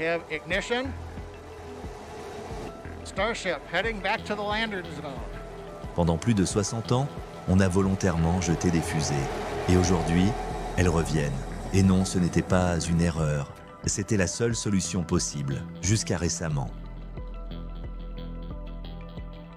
have ignition. Starship heading back to the landing zone. Pendant plus de 60 ans, on a volontairement jeté des fusées. Et aujourd'hui, elles reviennent. Et non, ce n'était pas une erreur. C'était la seule solution possible, jusqu'à récemment.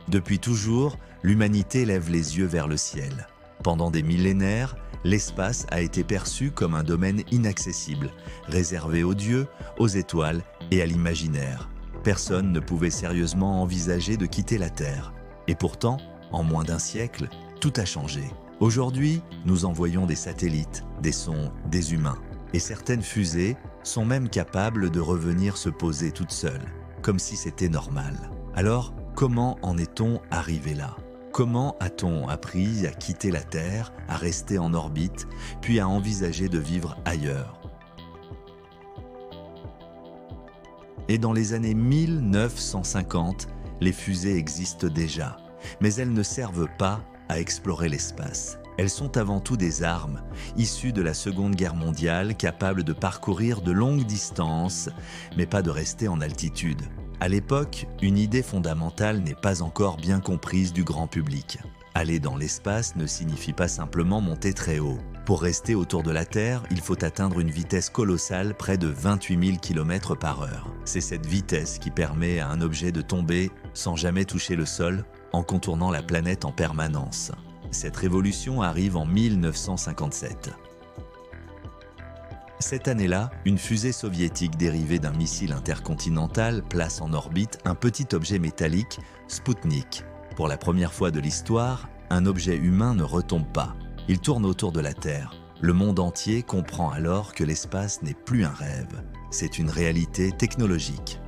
Depuis toujours, l'humanité lève les yeux vers le ciel. Pendant des millénaires, l'espace a été perçu comme un domaine inaccessible, réservé aux dieux, aux étoiles et à l'imaginaire. Personne ne pouvait sérieusement envisager de quitter la Terre. Et pourtant, en moins d'un siècle, tout a changé. Aujourd'hui, nous envoyons des satellites, des sondes, des humains. Et certaines fusées sont même capables de revenir se poser toutes seules, comme si c'était normal. Alors, comment en est-on arrivé là ? Comment a-t-on appris à quitter la Terre, à rester en orbite, puis à envisager de vivre ailleurs ? Et dans les années 1950, les fusées existent déjà, mais elles ne servent pas à explorer l'espace. Elles sont avant tout des armes, issues de la Seconde Guerre mondiale, capables de parcourir de longues distances, mais pas de rester en altitude. À l'époque, une idée fondamentale n'est pas encore bien comprise du grand public. Aller dans l'espace ne signifie pas simplement monter très haut. Pour rester autour de la Terre, il faut atteindre une vitesse colossale, près de 28 000 km/h. C'est cette vitesse qui permet à un objet de tomber sans jamais toucher le sol, en contournant la planète en permanence. Cette révolution arrive en 1957. Cette année-là, une fusée soviétique dérivée d'un missile intercontinental place en orbite un petit objet métallique, Spoutnik. Pour la première fois de l'histoire, un objet humain ne retombe pas. Il tourne autour de la Terre. Le monde entier comprend alors que l'espace n'est plus un rêve. C'est une réalité technologique.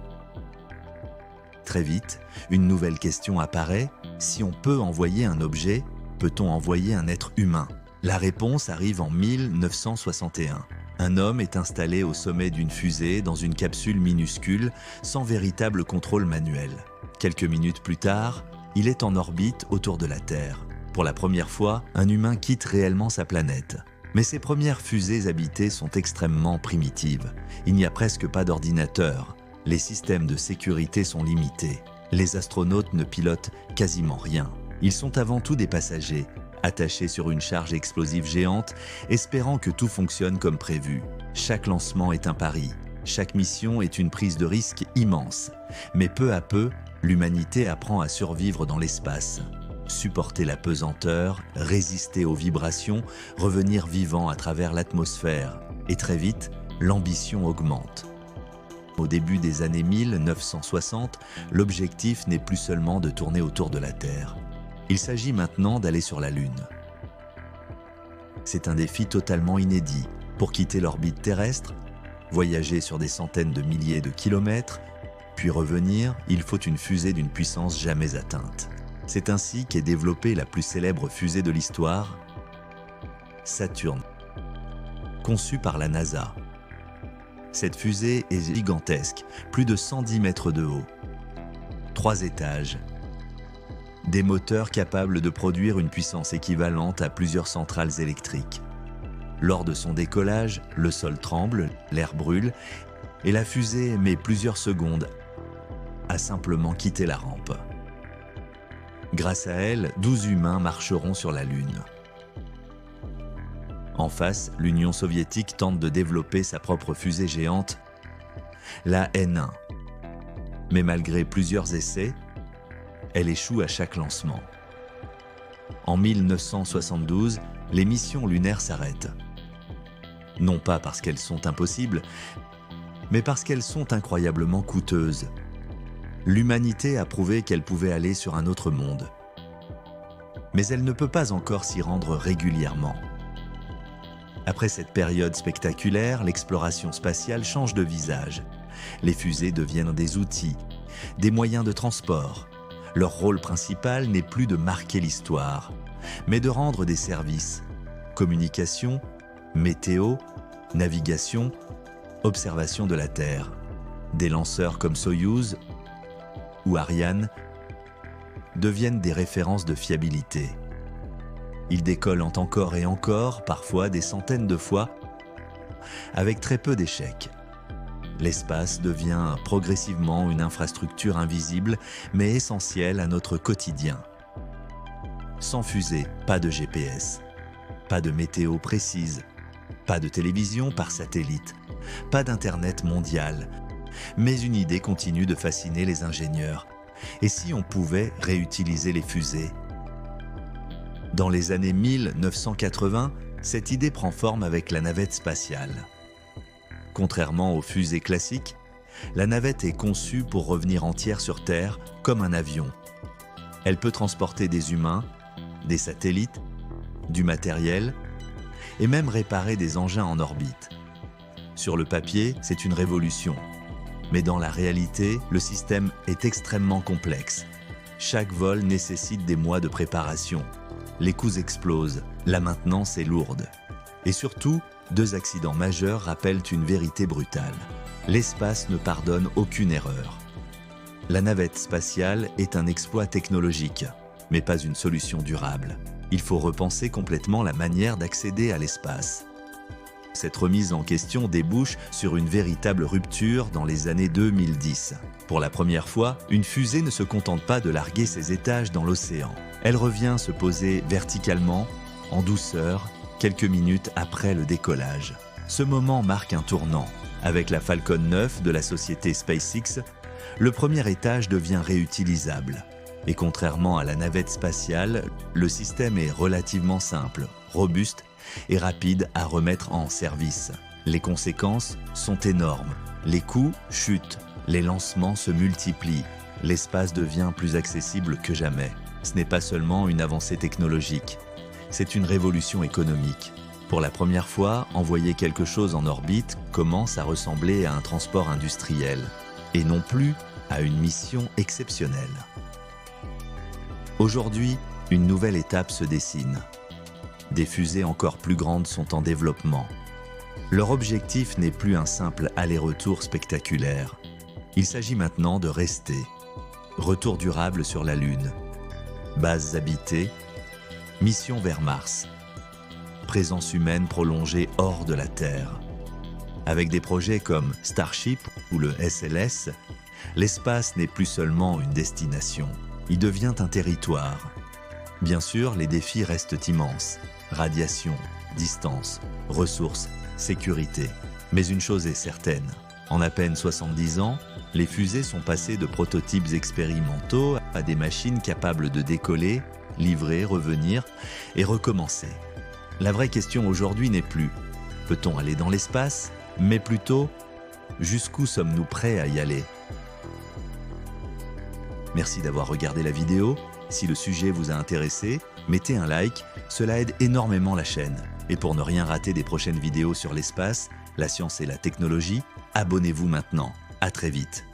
Très vite, une nouvelle question apparaît. Si on peut envoyer un objet, peut-on envoyer un être humain ? La réponse arrive en 1961. Un homme est installé au sommet d'une fusée dans une capsule minuscule, sans véritable contrôle manuel. Quelques minutes plus tard, il est en orbite autour de la Terre. Pour la première fois, un humain quitte réellement sa planète. Mais ces premières fusées habitées sont extrêmement primitives. Il n'y a presque pas d'ordinateur. Les systèmes de sécurité sont limités. Les astronautes ne pilotent quasiment rien. Ils sont avant tout des passagers, attachés sur une charge explosive géante, espérant que tout fonctionne comme prévu. Chaque lancement est un pari. Chaque mission est une prise de risque immense. Mais peu à peu, l'humanité apprend à survivre dans l'espace. Supporter la pesanteur, résister aux vibrations, revenir vivant à travers l'atmosphère. Et très vite, l'ambition augmente. Au début des années 1960, l'objectif n'est plus seulement de tourner autour de la Terre. Il s'agit maintenant d'aller sur la Lune. C'est un défi totalement inédit. Pour quitter l'orbite terrestre, voyager sur des centaines de milliers de kilomètres, puis revenir, il faut une fusée d'une puissance jamais atteinte. C'est ainsi qu'est développée la plus célèbre fusée de l'histoire, Saturn, conçue par la NASA. Cette fusée est gigantesque, plus de 110 mètres de haut, 3 étages, des moteurs capables de produire une puissance équivalente à plusieurs centrales électriques. Lors de son décollage, le sol tremble, l'air brûle, et la fusée met plusieurs secondes à simplement quitter la rampe. Grâce à elle, 12 humains marcheront sur la Lune. En face, l'Union soviétique tente de développer sa propre fusée géante, la N1. Mais malgré plusieurs essais, elle échoue à chaque lancement. En 1972, les missions lunaires s'arrêtent. Non pas parce qu'elles sont impossibles, mais parce qu'elles sont incroyablement coûteuses. L'humanité a prouvé qu'elle pouvait aller sur un autre monde. Mais elle ne peut pas encore s'y rendre régulièrement. Après cette période spectaculaire, l'exploration spatiale change de visage. Les fusées deviennent des outils, des moyens de transport. Leur rôle principal n'est plus de marquer l'histoire, mais de rendre des services. Communication, météo, navigation, observation de la Terre. Des lanceurs comme Soyouz ou Ariane deviennent des références de fiabilité. Ils décollent encore et encore, parfois des centaines de fois, avec très peu d'échecs. L'espace devient progressivement une infrastructure invisible, mais essentielle à notre quotidien. Sans fusée, pas de GPS, pas de météo précise, pas de télévision par satellite, pas d'Internet mondial. Mais une idée continue de fasciner les ingénieurs. Et si on pouvait réutiliser les fusées ? Dans les années 1980, cette idée prend forme avec la navette spatiale. Contrairement aux fusées classiques, la navette est conçue pour revenir entière sur Terre comme un avion. Elle peut transporter des humains, des satellites, du matériel et même réparer des engins en orbite. Sur le papier, c'est une révolution. Mais dans la réalité, le système est extrêmement complexe. Chaque vol nécessite des mois de préparation. Les coûts explosent, la maintenance est lourde. Et surtout, 2 accidents majeurs rappellent une vérité brutale. L'espace ne pardonne aucune erreur. La navette spatiale est un exploit technologique, mais pas une solution durable. Il faut repenser complètement la manière d'accéder à l'espace. Cette remise en question débouche sur une véritable rupture dans les années 2010. Pour la première fois, une fusée ne se contente pas de larguer ses étages dans l'océan. Elle revient se poser verticalement, en douceur, quelques minutes après le décollage. Ce moment marque un tournant. Avec la Falcon 9 de la société SpaceX, le premier étage devient réutilisable. Et contrairement à la navette spatiale, le système est relativement simple, robuste et rapide à remettre en service. Les conséquences sont énormes. Les coûts chutent, les lancements se multiplient. L'espace devient plus accessible que jamais. Ce n'est pas seulement une avancée technologique, c'est une révolution économique. Pour la première fois, envoyer quelque chose en orbite commence à ressembler à un transport industriel, et non plus à une mission exceptionnelle. Aujourd'hui, une nouvelle étape se dessine. Des fusées encore plus grandes sont en développement. Leur objectif n'est plus un simple aller-retour spectaculaire. Il s'agit maintenant de rester. Retour durable sur la Lune. Bases habitées. Mission vers Mars. Présence humaine prolongée hors de la Terre. Avec des projets comme Starship ou le SLS, l'espace n'est plus seulement une destination. Il devient un territoire. Bien sûr, les défis restent immenses. Radiation, distance, ressources, sécurité. Mais une chose est certaine, en à peine 70 ans, les fusées sont passées de prototypes expérimentaux à des machines capables de décoller, livrer, revenir et recommencer. La vraie question aujourd'hui n'est plus « peut-on aller dans l'espace ?» mais plutôt « jusqu'où sommes-nous prêts à y aller ?» Merci d'avoir regardé la vidéo. Si le sujet vous a intéressé, mettez un like, cela aide énormément la chaîne. Et pour ne rien rater des prochaines vidéos sur l'espace, la science et la technologie, abonnez-vous maintenant. À très vite.